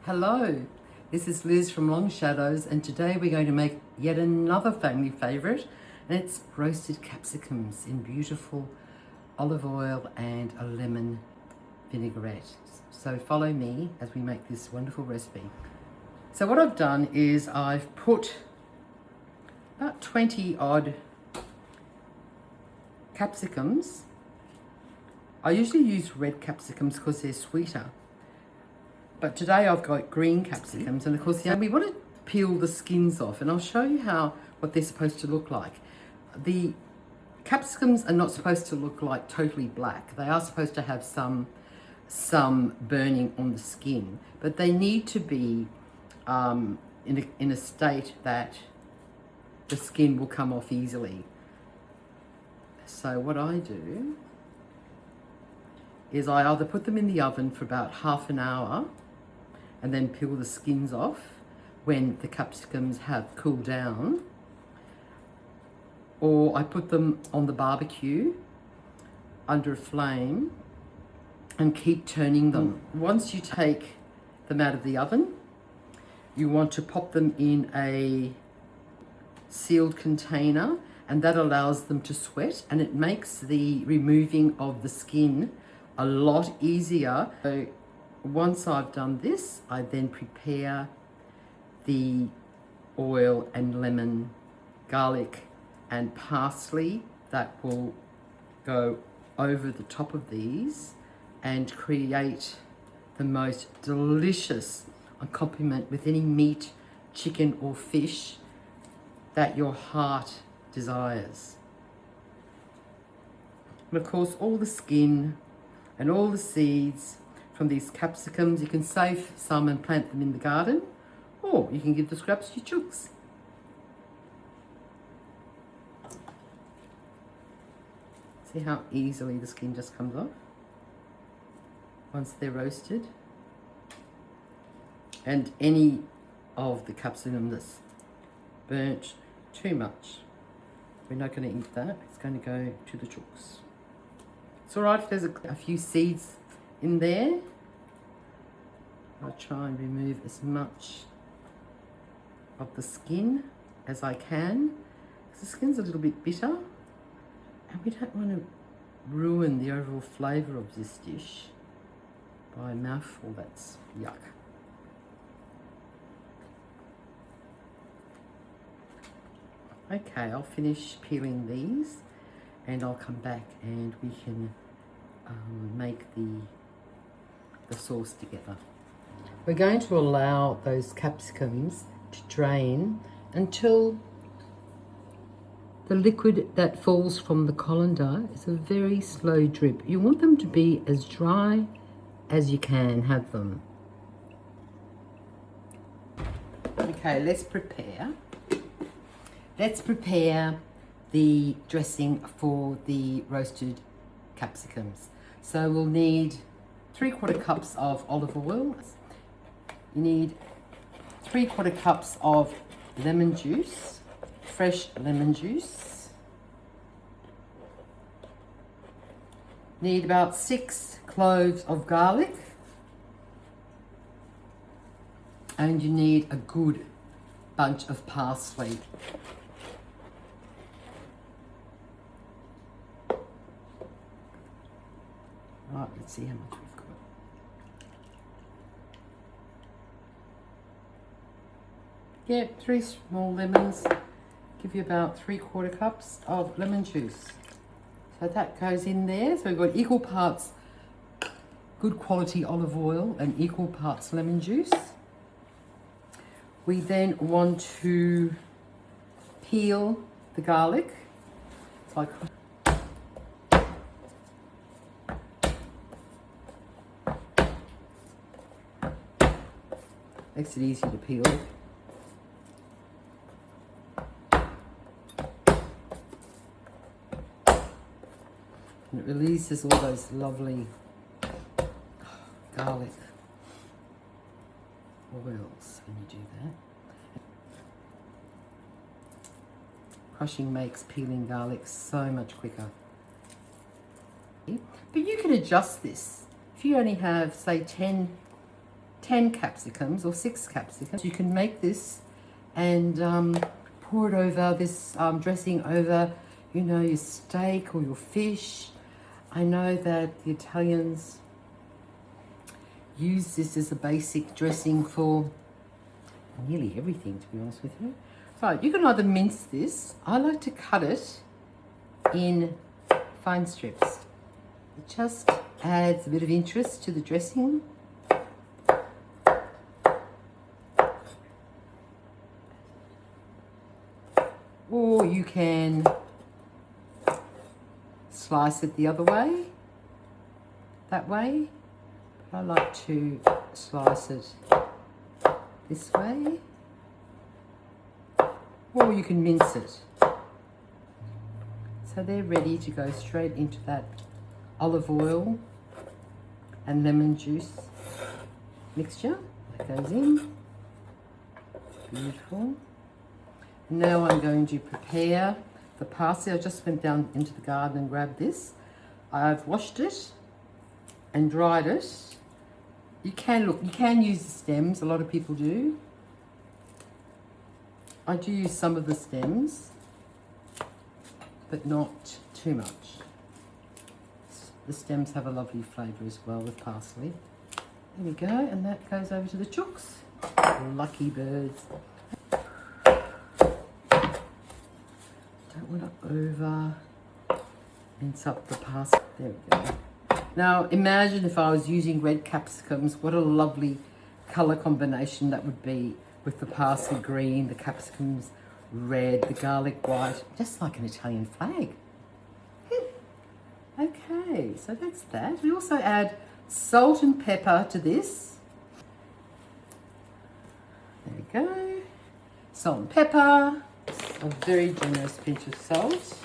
Hello, this is Liz from Long Shadows, and today we're going to make yet another family favourite, and it's roasted capsicums in beautiful olive oil and a lemon vinaigrette. So follow me as we make this wonderful recipe. So what I've done is I've put about 20 odd capsicums. I usually use red capsicums because they're sweeter. But today I've got green capsicums, and of course we want to peel the skins off, and I'll show you what they're supposed to look like. The capsicums are not supposed to look like totally black. They are supposed to have some burning on the skin, but they need to be in a state that the skin will come off easily. So what I do is I either put them in the oven for about half an hour and then peel the skins off when the capsicums have cooled down, or I put them on the barbecue under a flame and keep turning them. Once you take them out of the oven, you want to pop them in a sealed container, and that allows them to sweat, and it makes the removing of the skin a lot easier. So once I've done this, I then prepare the oil and lemon, garlic and parsley that will go over the top of these and create the most delicious accompaniment with any meat, chicken or fish that your heart desires. And of course, all the skin and all the seeds from these capsicums, you can save some and plant them in the garden, or you can give the scraps to your chooks. See how easily the skin just comes off once they're roasted? And any of the capsicum that's burnt too much, we're not going to eat that. It's going to go to the chooks. It's all right if there's a few seeds in there. I'll try and remove as much of the skin as I can, because the skin's a little bit bitter and we don't want to ruin the overall flavour of this dish by a mouthful that's yuck. Okay, I'll finish peeling these and I'll come back and we can make the sauce together. We're going to allow those capsicums to drain until the liquid that falls from the colander is a very slow drip. You want them to be as dry as you can have them. Okay, let's prepare the dressing for the roasted capsicums. So we'll need 3/4 cups of olive oil. You need 3/4 cups of lemon juice, fresh lemon juice. Need about 6 cloves of garlic. And you need a good bunch of parsley. Right, let's see how much we've got. Yeah, 3 small lemons give you about 3/4 cups of lemon juice. So that goes in there. So we've got equal parts good quality olive oil and equal parts lemon juice. We then want to peel the garlic. So makes it easy to peel. And it releases all those lovely garlic oils when you do that. Crushing makes peeling garlic so much quicker. But you can adjust this. If you only have, say, 10 10 capsicums or 6 capsicums. You can make this and pour it over this dressing over, you know, your steak or your fish. I know that the Italians use this as a basic dressing for nearly everything, to be honest with you. Right, you can either mince this. I like to cut it in fine strips. It just adds a bit of interest to the dressing. Or you can slice it the other way, that way. But I like to slice it this way. Or you can mince it. So they're ready to go straight into that olive oil and lemon juice mixture that goes in. Beautiful. Now I'm going to prepare the parsley. I just went down into the garden and grabbed this. I've washed it and dried it. You can use the stems, a lot of people do. I do use some of the stems, but not too much. The stems have a lovely flavour as well with parsley. There we go, and that goes over to the chooks. Lucky birds. Don't want to over mince up the parsley. There we go. Now imagine if I was using red capsicums, what a lovely colour combination that would be with the parsley green, the capsicums red, the garlic white, just like an Italian flag. Okay, so that's that. We also add salt and pepper to this. There we go. Salt and pepper, a very generous pinch of salt.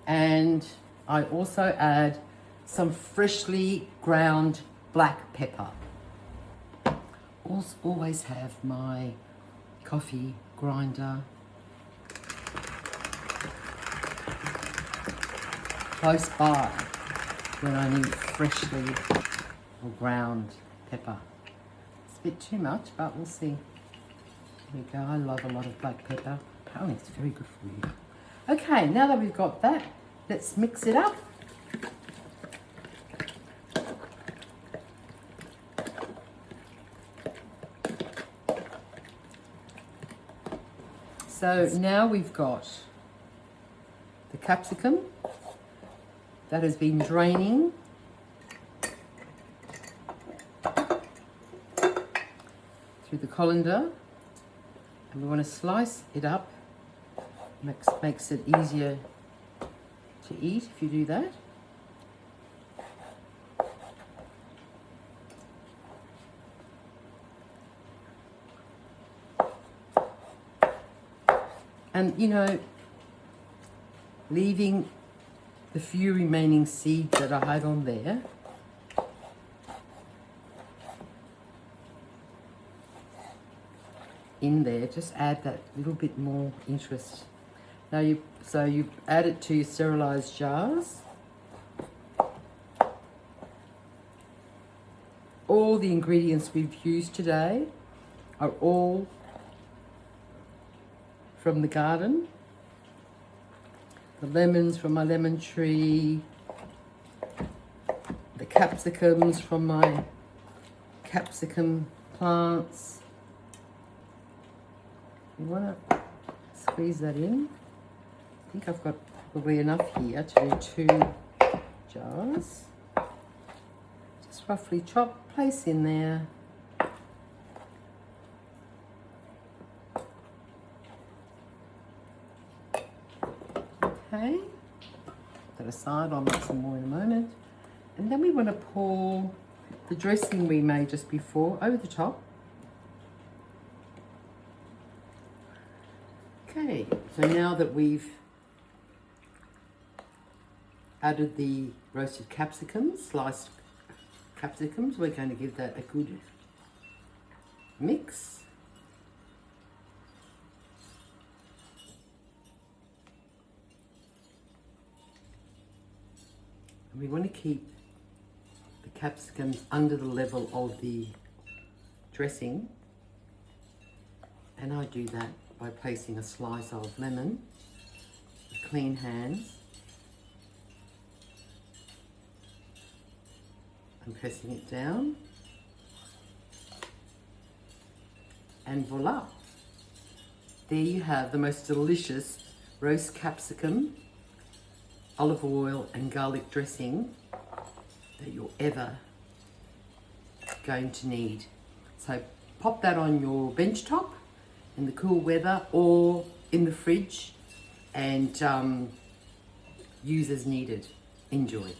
And I also add some freshly ground black pepper. Always have my coffee grinder close by when I need freshly or ground pepper. It's a bit too much, but we'll see. There we go. I love a lot of black pepper. Apparently it's very good for you. Okay, now that we've got that, let's mix it up. So now we've got the capsicum that has been draining. Through the colander. And we want to slice it up. Makes it easier to eat if you do that. And you know, leaving the few remaining seeds that I had on there, in there, just add that little bit more interest. Now you add it to your sterilized jars. All the ingredients we've used today are all from the garden. The lemons from my lemon tree, the capsicums from my capsicum plants. You want to squeeze that in. I think I've got probably enough here to do 2 jars. Just roughly chop, place in there. Okay, put that aside, I'll make some more in a moment. And then we want to pour the dressing we made just before over the top. Okay, so now that we've added the roasted capsicums, sliced capsicums, we're going to give that a good mix. And we want to keep capsicums under the level of the dressing. And I do that by placing a slice of lemon with clean hands and pressing it down. And voila! There you have the most delicious roast capsicum, olive oil and garlic dressing that you're ever going to need. So pop that on your bench top in the cool weather or in the fridge and use as needed. Enjoy.